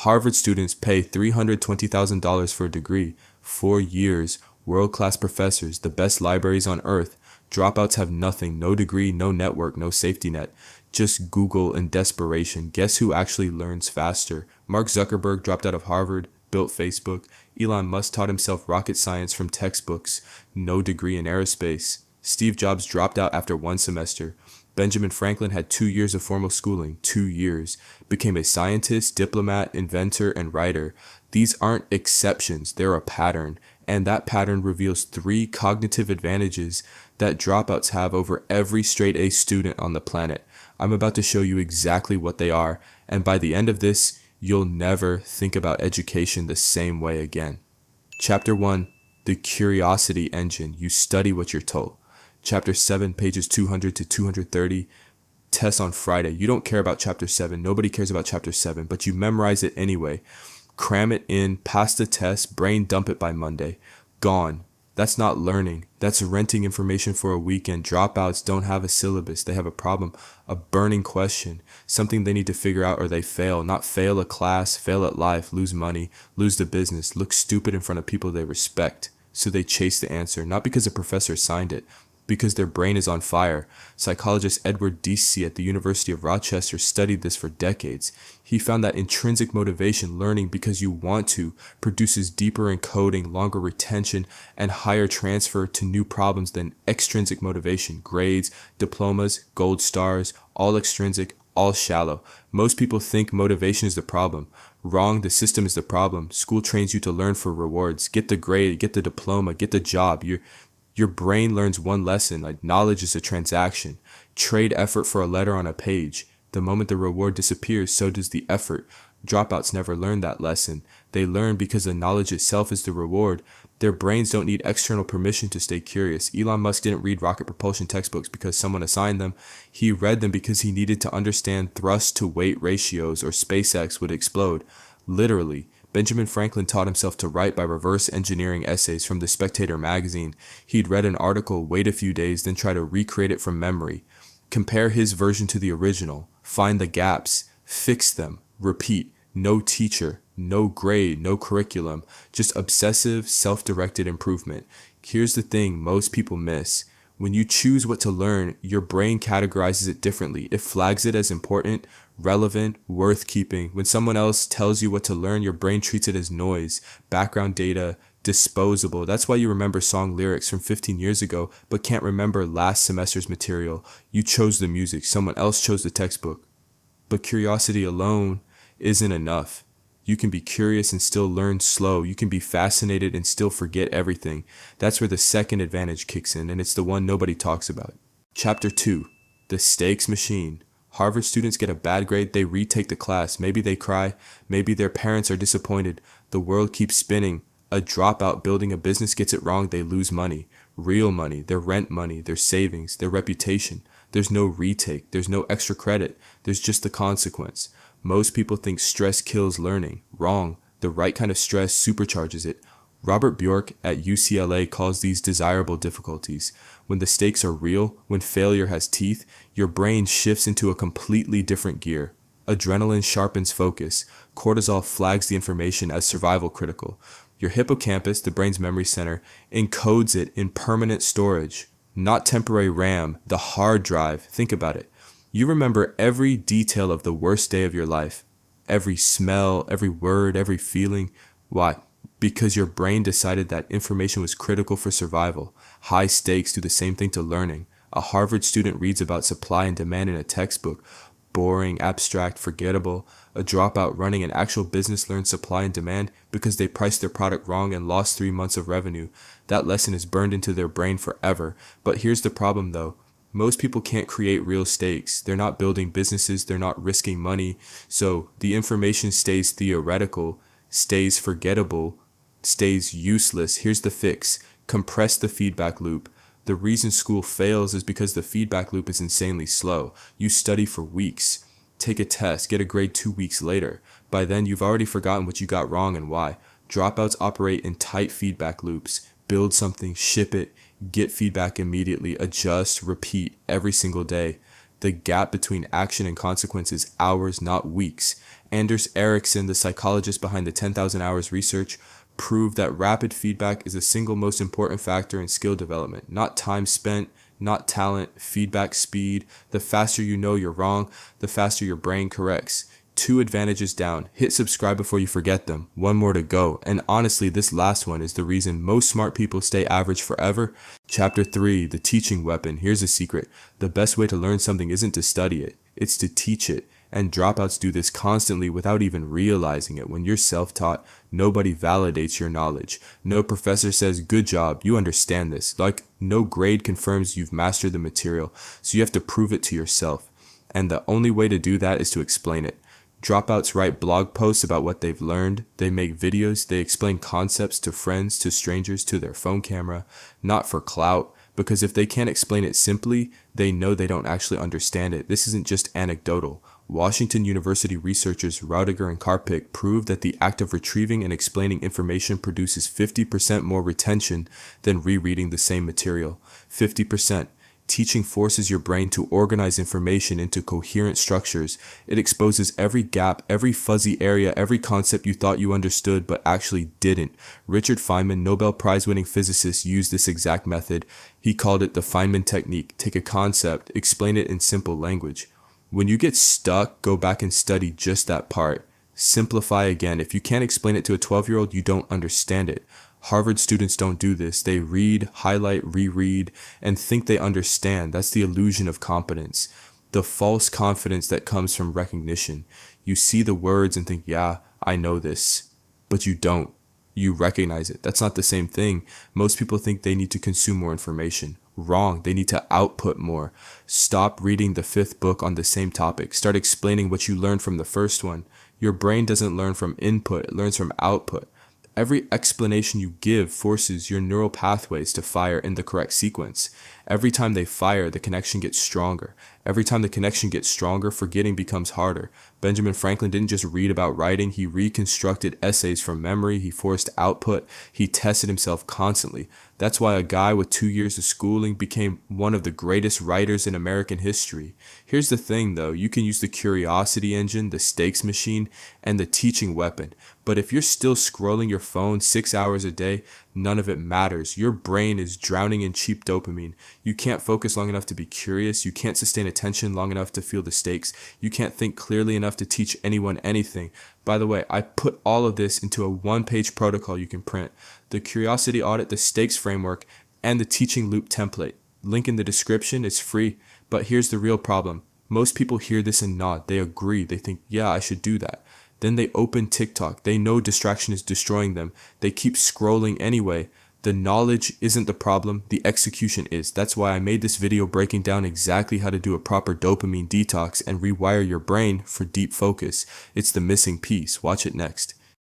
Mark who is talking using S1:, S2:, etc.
S1: Harvard students pay $320,000 for a degree, 4 years, world-class professors, the best libraries on earth. Dropouts have nothing, no degree, no network, no safety net. Just Google and desperation. Guess who actually learns faster? Mark Zuckerberg dropped out of Harvard, built Facebook. Elon Musk taught himself rocket science from textbooks, no degree in aerospace. Steve Jobs dropped out after 1 semester. Benjamin Franklin had 2 years of formal schooling, 2 years, became a scientist, diplomat, inventor, and writer. These aren't exceptions, they're a pattern, and that pattern reveals 3 cognitive advantages that dropouts have over every straight A student on the planet. I'm about to show you exactly what they are, and by the end of this, you'll never think about education the same way again. Chapter 1, the curiosity engine. You study what you're told. Chapter 7, pages 200 to 230, tests on Friday. You don't care about Chapter 7. Nobody cares about Chapter 7, but you memorize it anyway. Cram it in, pass the test, brain dump it by Monday. Gone. That's not learning. That's renting information for a weekend. Dropouts don't have a syllabus. They have a problem, a burning question, something they need to figure out or they fail. Not fail a class, fail at life, lose money, lose the business, look stupid in front of people they respect. So they chase the answer, not because a professor assigned it, because their brain is on fire. Psychologist Edward Deci at the University of Rochester studied this for decades. He found that intrinsic motivation, learning because you want to, produces deeper encoding, longer retention, and higher transfer to new problems than extrinsic motivation, grades, diplomas, gold stars, all extrinsic, all shallow. Most people think motivation is the problem. Wrong, the system is the problem. School trains you to learn for rewards. Get the grade, get the diploma, get the job. Your brain learns one lesson, like knowledge is a transaction. Trade effort for a letter on a page. The moment the reward disappears, so does the effort. Dropouts never learn that lesson. They learn because the knowledge itself is the reward. Their brains don't need external permission to stay curious. Elon Musk didn't read rocket propulsion textbooks because someone assigned them. He read them because he needed to understand thrust to weight ratios or SpaceX would explode. Literally. Benjamin Franklin taught himself to write by reverse engineering essays from the Spectator magazine. He'd read an article, wait a few days, then try to recreate it from memory. Compare his version to the original. Find the gaps. Fix them. Repeat. No teacher. No grade. No curriculum. Just obsessive, self-directed improvement. Here's the thing most people miss. When you choose what to learn, your brain categorizes it differently. It flags it as important, relevant, worth keeping. When someone else tells you what to learn, your brain treats it as noise, background data, disposable. That's why you remember song lyrics from 15 years ago, but can't remember last semester's material. You chose the music, someone else chose the textbook. But curiosity alone isn't enough. You can be curious and still learn slow. You can be fascinated and still forget everything. That's where the second advantage kicks in, and it's the one nobody talks about. Chapter 2, the stakes machine. Harvard students get a bad grade, they retake the class. Maybe they cry, maybe their parents are disappointed. The world keeps spinning. A dropout building a business gets it wrong, they lose money. Real money, their rent money, their savings, their reputation. There's no retake, there's no extra credit, there's just the consequence. Most people think stress kills learning. Wrong. The right kind of stress supercharges it. Robert Bjork at UCLA calls these desirable difficulties. When the stakes are real, when failure has teeth, your brain shifts into a completely different gear. Adrenaline sharpens focus. Cortisol flags the information as survival critical. Your hippocampus, the brain's memory center, encodes it in permanent storage. Not temporary RAM, the hard drive. Think about it. You remember every detail of the worst day of your life. Every smell, every word, every feeling. Why? Because your brain decided that information was critical for survival. High stakes do the same thing to learning. A Harvard student reads about supply and demand in a textbook. Boring, abstract, forgettable. A dropout running an actual business learns supply and demand because they priced their product wrong and lost 3 months of revenue. That lesson is burned into their brain forever. But here's the problem though. Most people can't create real stakes. They're not building businesses. They're not risking money. So the information stays theoretical, stays forgettable, stays useless. Here's the fix. Compress the feedback loop. The reason school fails is because the feedback loop is insanely slow. You study for weeks, take a test, get a grade 2 weeks later. By then, you've already forgotten what you got wrong and why. Dropouts operate in tight feedback loops. Build something, ship it, get feedback immediately, adjust, repeat every single day. The gap between action and consequence is hours, not weeks. Anders Ericsson, the psychologist behind the 10,000 hours research, proved that rapid feedback is the single most important factor in skill development, not time spent, not talent, feedback speed. The faster you know you're wrong, the faster your brain corrects. 2 advantages down. Hit subscribe before you forget them. 1 more to go. And honestly, this last one is the reason most smart people stay average forever. Chapter 3, the teaching weapon. Here's a secret. The best way to learn something isn't to study it, it's to teach it. And dropouts do this constantly without even realizing it. When you're self-taught, nobody validates your knowledge. No professor says, good job, you understand this. Like, no grade confirms you've mastered the material, so you have to prove it to yourself. And the only way to do that is to explain it. Dropouts write blog posts about what they've learned. They make videos. They explain concepts to friends, to strangers, to their phone camera, not for clout, because if they can't explain it simply, they know they don't actually understand it. This isn't just anecdotal. Washington University researchers Rudiger and Karpik proved that the act of retrieving and explaining information produces 50% more retention than rereading the same material. 50%. Teaching forces your brain to organize information into coherent structures. It exposes every gap, every fuzzy area, every concept you thought you understood but actually didn't. Richard Feynman, Nobel Prize-winning physicist, used this exact method. He called it the Feynman technique. Take a concept, explain it in simple language. When you get stuck, go back and study just that part. Simplify again. If you can't explain it to a 12-year-old, you don't understand it. Harvard students don't do this. They read, highlight, reread, and think they understand. That's the illusion of competence. The false confidence that comes from recognition. You see the words and think, yeah, I know this. But you don't. You recognize it. That's not the same thing. Most people think they need to consume more information. Wrong. They need to output more. Stop reading the 5th book on the same topic. Start explaining what you learned from the first one. Your brain doesn't learn from input. It learns from output. Every explanation you give forces your neural pathways to fire in the correct sequence. Every time they fire, the connection gets stronger. Every time the connection gets stronger, forgetting becomes harder. Benjamin Franklin didn't just read about writing, he reconstructed essays from memory, he forced output, he tested himself constantly. That's why a guy with 2 years of schooling became one of the greatest writers in American history. Here's the thing though, you can use the curiosity engine, the stakes machine, and the teaching weapon. But if you're still scrolling your phone 6 hours a day, none of it matters. Your brain is drowning in cheap dopamine. You can't focus long enough to be curious. You can't sustain attention long enough to feel the stakes. You can't think clearly enough to teach anyone anything. By the way, I put all of this into a 1-page protocol you can print. The curiosity audit, the stakes framework, and the teaching loop template. Link in the description. It's free. But here's the real problem. Most people hear this and nod. They agree. They think, yeah, I should do that. Then they open TikTok. They know distraction is destroying them. They keep scrolling anyway. The knowledge isn't the problem, the execution is. That's why I made this video breaking down exactly how to do a proper dopamine detox and rewire your brain for deep focus. It's the missing piece. Watch it next.